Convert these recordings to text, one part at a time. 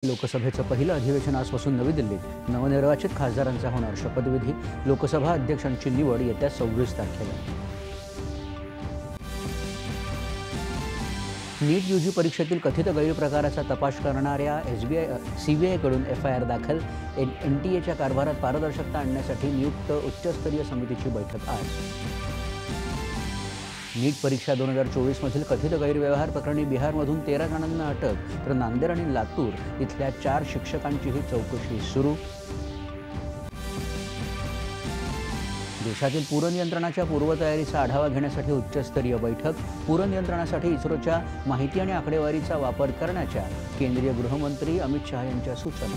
लोकसभेचं पहिलं अधिवेशन आजपासून नवी दिल्लीत नवनिर्वाचित खासदारांचा होणार शपथविधी। लोकसभा अध्यक्षांची निवड येत्या 26 तारखेला। नीट यूजी परीक्षेतील कथित गैरप्रकाराचा तपास करणाऱ्या सीबीआयकडून एफआयआर दाखल। एनटीएच्या कारभारात पारदर्शकता आणण्यासाठी नियुक्त उच्चस्तरीय समितीची बैठक आज। नीट परीक्षा 2024 मधील कथित गैरव्यवहार प्रकरणी बिहारमधून 13 जणांना अटक, तर नांदेड आणि लातूर इथल्या 4 शिक्षकांचीही चौकशी सुरू। देशातील पूरनियंत्रणाच्या पूर्वतयारीचा आढावा घेण्यासाठी उच्चस्तरीय बैठक। पूरनियंत्रणासाठी इस्रोच्या माहिती आणि आकडेवारीचा वापर करण्याच्या केंद्रीय गृहमंत्री अमित शहा यांच्या सूचना।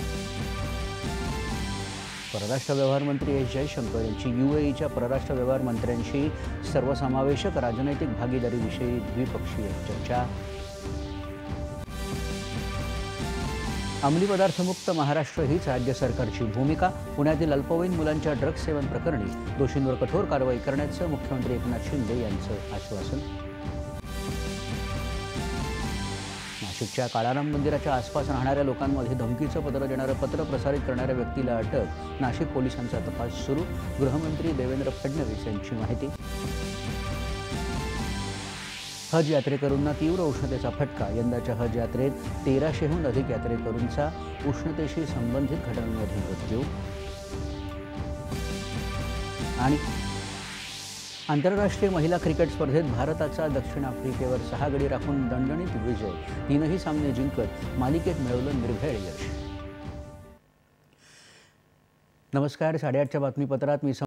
परराष्ट्र व्यवहार मंत्री एस जयशंकर यांची यूएईच्या परराष्ट्र व्यवहार मंत्र्यांशी सर्वसमावेशक राजनैतिक भागीदारीविषयी द्विपक्षीय चर्चा। अंमली पदार्थमुक्त महाराष्ट्र हीच राज्य सरकारची भूमिका। पुण्यातील अल्पवयीन मुलांच्या ड्रग्ज सेवन प्रकरणी दोषींवर कठोर कारवाई करण्याचं मुख्यमंत्री एकनाथ शिंदे यांचं आश्वासन। नाशिकच्या काळाराम मंदिराच्या आसपास राहणाऱ्या लोकांमध्ये धमकीचं पत्र देणारं पत्र प्रसारित करणाऱ्या व्यक्तीला अटक। नाशिक पोलिसांचा तपास सुरू। गृहमंत्री देवेंद्र फडणवीस यांची माहिती। हज यात्रेकरूंना तीव्र उष्णतेचा फटका। यंदाच्या हज यात्रेत 1300हून अधिक यात्रेकरूंचा उष्णतेशी संबंधित घटनांमध्ये मृत्यू। आणि आंतरराष्ट्रीय महिला क्रिकेट स्पर्धेत भारताचा दक्षिण आफ्रिकेवर 6 गडी राखून दणदणीत विजय। 3ही सामने जिंकत मालिकेत मिळवलं निर्भेळ यश। नमस्कार, 8:30च्या बातमीपत्रात मी